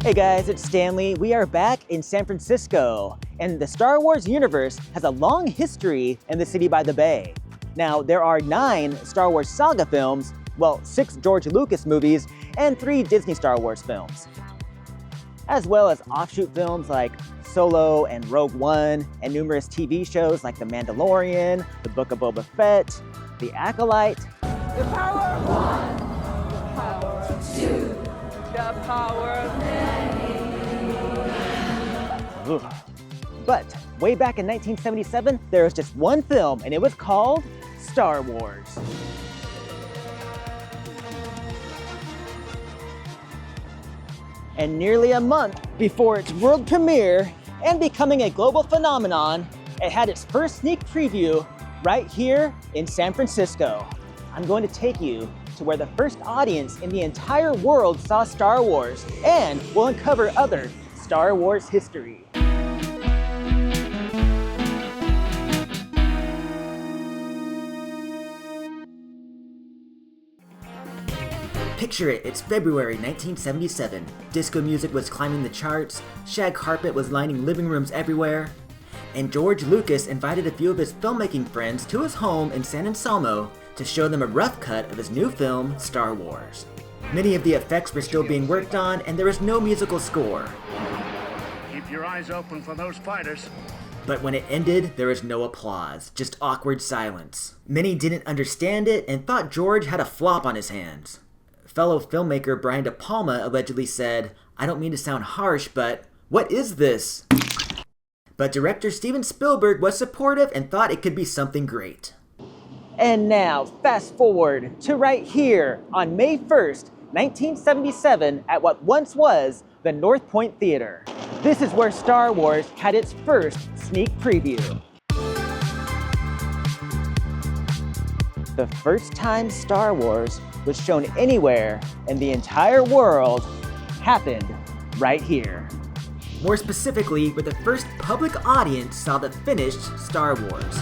Hey guys, it's Stanley. We are back in San Francisco, and the Star Wars universe has a long history in the city by the bay. Now, there are 9 Star Wars saga films, well, 6 George Lucas movies, and 3 Disney Star Wars films, as well as offshoot films like Solo and Rogue One, and numerous TV shows like The Mandalorian, The Book of Boba Fett, The Acolyte. The power of one, the power of two, the power of many. Ugh. But way back in 1977, there was just one film, and it was called Star Wars. And nearly a month before its world premiere and becoming a global phenomenon, it had its first sneak preview right here in San Francisco. I'm going to take you to where the first audience in the entire world saw Star Wars, and we'll uncover other Star Wars history. Picture it, it's February 1977. Disco music was climbing the charts, shag carpet was lining living rooms everywhere, and George Lucas invited a few of his filmmaking friends to his home in San Anselmo to show them a rough cut of his new film, Star Wars. Many of the effects were still being worked on, and there was no musical score. Keep your eyes open for those fighters. But when it ended, there was no applause, just awkward silence. Many didn't understand it and thought George had a flop on his hands. Fellow filmmaker Brian De Palma allegedly said, "I don't mean to sound harsh, but what is this?" But director Steven Spielberg was supportive and thought it could be something great. And now, fast forward to right here on May 1st, 1977 at what once was the North Point Theater. This is where Star Wars had its first sneak preview. The first time Star Wars was shown anywhere in the entire world happened right here. More specifically, where the first public audience saw the finished Star Wars.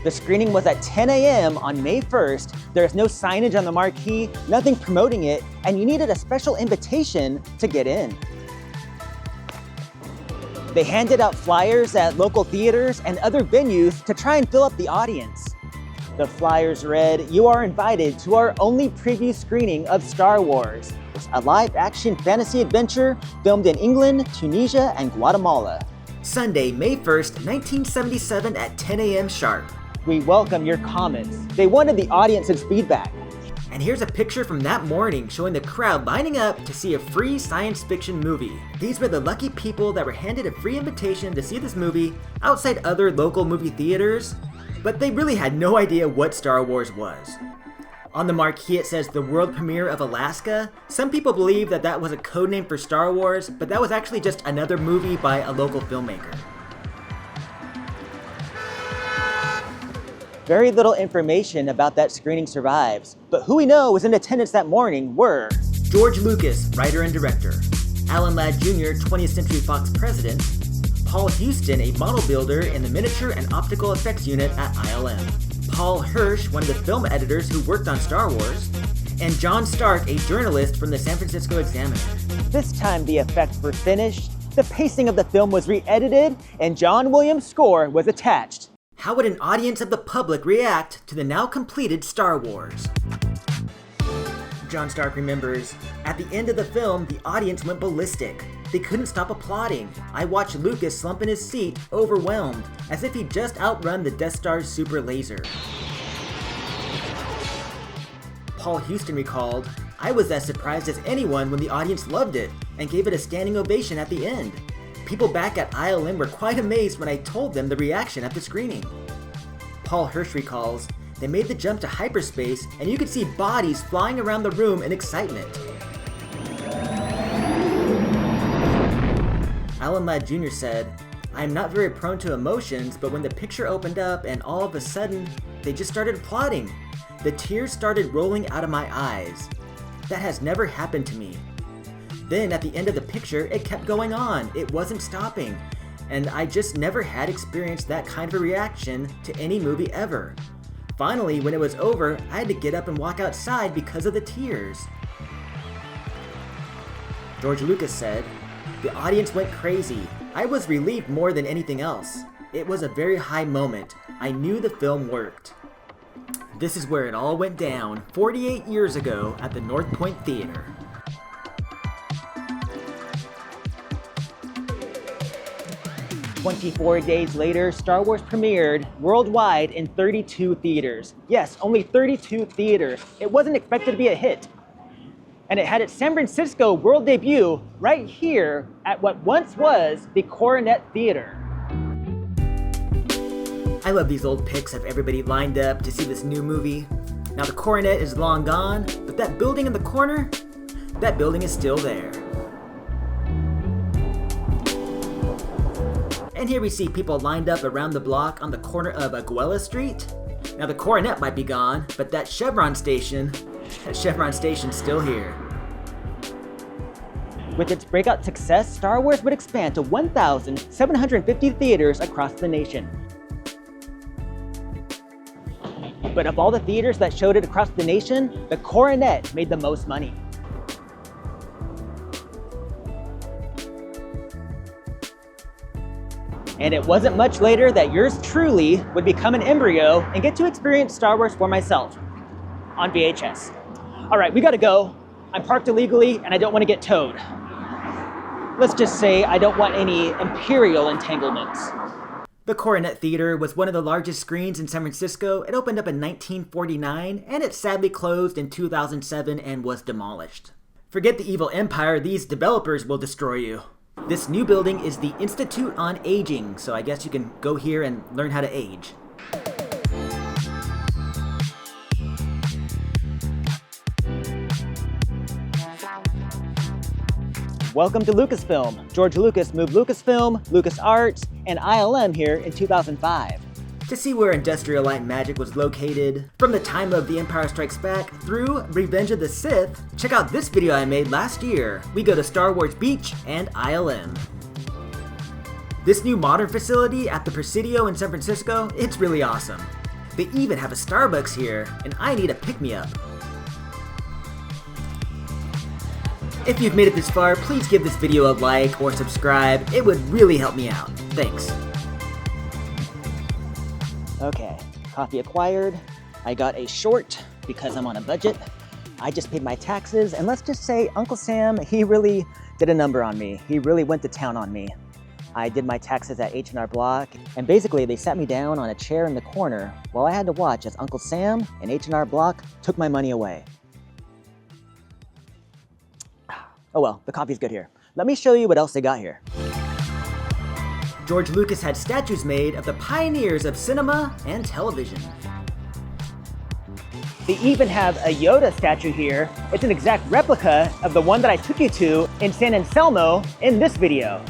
The screening was at 10 a.m. on May 1st. There's no signage on the marquee, nothing promoting it, and you needed a special invitation to get in. They handed out flyers at local theaters and other venues to try and fill up the audience. The flyers read, "You are invited to our only preview screening of Star Wars, a live-action fantasy adventure filmed in England, Tunisia, and Guatemala. Sunday, May 1st, 1977 at 10 a.m. sharp. We welcome your comments." They wanted the audience's feedback. And here's a picture from that morning showing the crowd lining up to see a free science fiction movie. These were the lucky people that were handed a free invitation to see this movie outside other local movie theaters, but they really had no idea what Star Wars was. On the marquee it says the world premiere of Alaska. Some people believe that that was a codename for Star Wars, but that was actually just another movie by a local filmmaker. Very little information about that screening survives, but who we know was in attendance that morning were George Lucas, writer and director; Alan Ladd Jr., 20th Century Fox president; Paul Houston, a model builder in the miniature and optical effects unit at ILM; Paul Hirsch, one of the film editors who worked on Star Wars; and John Stark, a journalist from the San Francisco Examiner. This time the effects were finished, the pacing of the film was re-edited, and John Williams' score was attached. How would an audience of the public react to the now completed Star Wars? John Stark remembers, "At the end of the film, the audience went ballistic. They couldn't stop applauding. I watched Lucas slump in his seat, overwhelmed, as if he'd just outrun the Death Star's super laser." Paul Houston recalled, "I was as surprised as anyone when the audience loved it and gave it a standing ovation at the end. People back at ILM were quite amazed when I told them the reaction at the screening." Paul Hirsch recalls, "They made the jump to hyperspace and you could see bodies flying around the room in excitement." Alan Ladd Jr. said, "I am not very prone to emotions, but when the picture opened up and all of a sudden, they just started applauding. The tears started rolling out of my eyes. That has never happened to me. Then at the end of the picture, it kept going on. It wasn't stopping. And I just never had experienced that kind of a reaction to any movie ever. Finally, when it was over, I had to get up and walk outside because of the tears. George Lucas said, "The audience went crazy. I was relieved more than anything else. It was a very high moment. I knew the film worked." This is where it all went down 48 years ago at the North Point Theater. "24 days later, Star Wars premiered worldwide in 32 theaters. Yes, only 32 theaters. It wasn't expected to be a hit. And it had its San Francisco world debut right here at what once was the Coronet Theater. I love these old pics of everybody lined up to see this new movie. Now the Coronet is long gone, but that building in the corner, that building is still there. And here we see people lined up around the block on the corner of Aguila Street. Now the Coronet might be gone, but that Chevron station's still here. With its breakout success, Star Wars would expand to 1,750 theaters across the nation. But of all the theaters that showed it across the nation, the Coronet made the most money. And it wasn't much later that yours truly would become an embryo and get to experience Star Wars for myself on VHS. All right, we gotta go. I'm parked illegally and I don't want to get towed. Let's just say I don't want any imperial entanglements. The Coronet Theater was one of the largest screens in San Francisco. It opened up in 1949 and it sadly closed in 2007 and was demolished. Forget the evil empire, these developers will destroy you. This new building is the Institute on Aging, so I guess you can go here and learn how to age. Welcome to Lucasfilm. George Lucas moved Lucasfilm, LucasArts, and ILM here in 2005. To see where Industrial Light and Magic was located, from the time of The Empire Strikes Back through Revenge of the Sith, check out this video I made last year. We go to Star Wars Beach and ILM. This new modern facility at the Presidio in San Francisco, it's really awesome. They even have a Starbucks here, and I need a pick-me-up. If you've made it this far, please give this video a like or subscribe. It would really help me out. Thanks. Okay, coffee acquired. I got a short because I'm on a budget. I just paid my taxes, and let's just say Uncle Sam, he really did a number on me. He really went to town on me. I did my taxes at H&R Block, and basically they sat me down on a chair in the corner while I had to watch as Uncle Sam and H&R Block took my money away. Oh well, the coffee's good here. Let me show you what else they got here. George Lucas had statues made of the pioneers of cinema and television. They even have a Yoda statue here. It's an exact replica of the one that I took you to in San Anselmo in this video.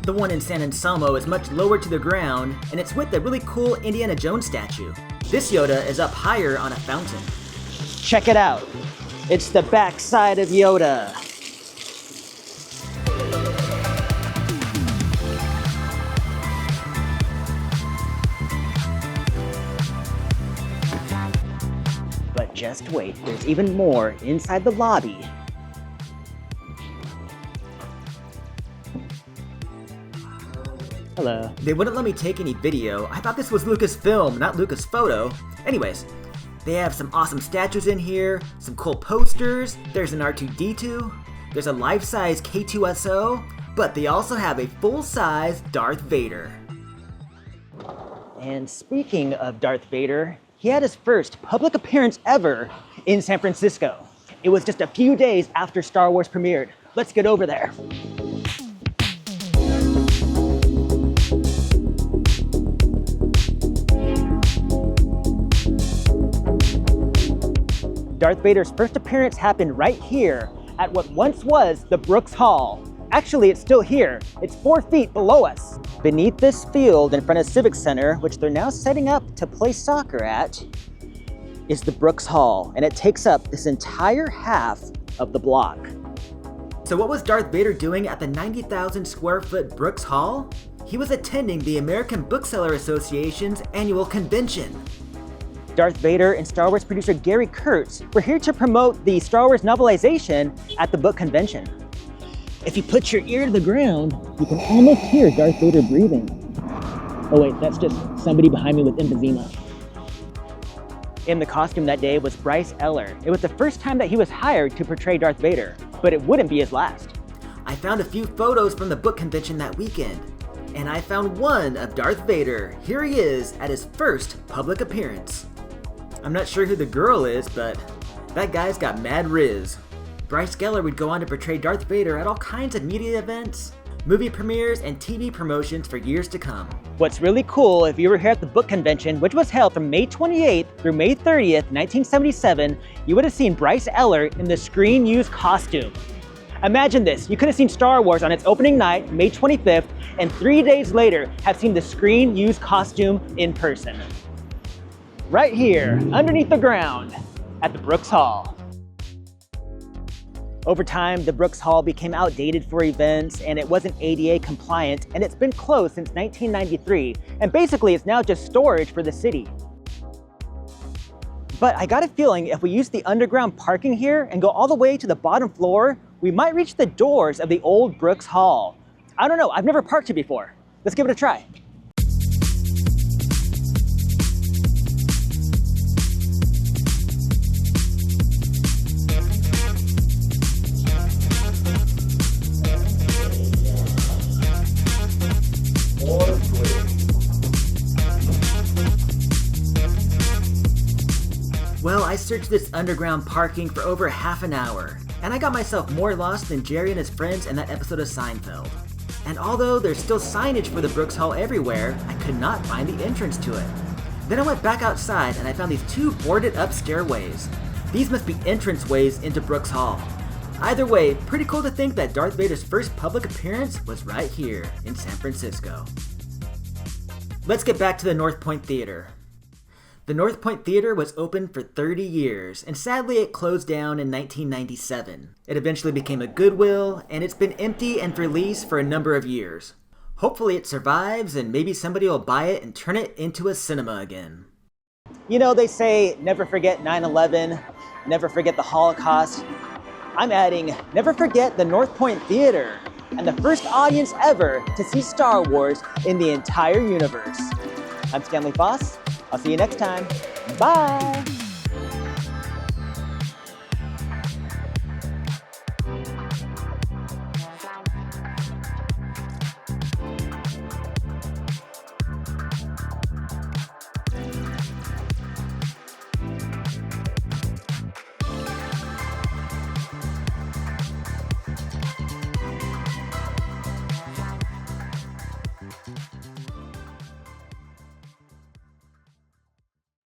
The one in San Anselmo is much lower to the ground, and it's with a really cool Indiana Jones statue. This Yoda is up higher on a fountain. Check it out. It's the backside of Yoda. But just wait, there's even more inside the lobby. Hello. They wouldn't let me take any video. I thought this was Lucasfilm, not Lucasphoto. Anyways, they have some awesome statues in here, some cool posters, there's an R2-D2, there's a life-size K2SO, but they also have a full-size Darth Vader. And speaking of Darth Vader, he had his first public appearance ever in San Francisco. It was just a few days after Star Wars premiered. Let's get over there. Darth Vader's first appearance happened right here at what once was the Brooks Hall. Actually, it's still here. It's 4 feet below us. Beneath this field in front of Civic Center, which they're now setting up to play soccer at, is the Brooks Hall, and it takes up this entire half of the block. So what was Darth Vader doing at the 90,000 square foot Brooks Hall? He was attending the American Bookseller Association's annual convention. Darth Vader and Star Wars producer Gary Kurtz were here to promote the Star Wars novelization at the book convention. If you put your ear to the ground, you can almost hear Darth Vader breathing. Oh wait, that's just somebody behind me with emphysema. In the costume that day was Bryce Eller. It was the first time that he was hired to portray Darth Vader, but it wouldn't be his last. I found a few photos from the book convention that weekend, and I found one of Darth Vader. Here he is at his first public appearance. I'm not sure who the girl is, but that guy's got mad riz. Bryce Geller would go on to portray Darth Vader at all kinds of media events, movie premieres, and TV promotions for years to come. What's really cool, if you were here at the book convention, which was held from May 28th through May 30th, 1977, you would have seen Bryce Eller in the screen-used costume. Imagine this, you could have seen Star Wars on its opening night, May 25th, and 3 days later have seen the screen-used costume in person. Right here, underneath the ground, at the Brooks Hall. Over time, the Brooks Hall became outdated for events and it wasn't ADA compliant, and it's been closed since 1993, and basically it's now just storage for the city. But I got a feeling if we use the underground parking here and go all the way to the bottom floor, we might reach the doors of the old Brooks Hall. I don't know, I've never parked here before. Let's give it a try. Well, I searched this underground parking for over half an hour, and I got myself more lost than Jerry and his friends in that episode of Seinfeld. And although there's still signage for the Brooks Hall everywhere, I could not find the entrance to it. Then I went back outside and I found these two boarded up stairways. These must be entranceways into Brooks Hall. Either way, pretty cool to think that Darth Vader's first public appearance was right here in San Francisco. Let's get back to the North Point Theater. The North Point Theater was open for 30 years, and sadly it closed down in 1997. It eventually became a Goodwill, and it's been empty and for lease for a number of years. Hopefully it survives, and maybe somebody will buy it and turn it into a cinema again. You know, they say never forget 9/11, never forget the Holocaust. I'm adding never forget the North Point Theater, and the first audience ever to see Star Wars in the entire universe. I'm Stanley Foss. I'll see you next time. Bye!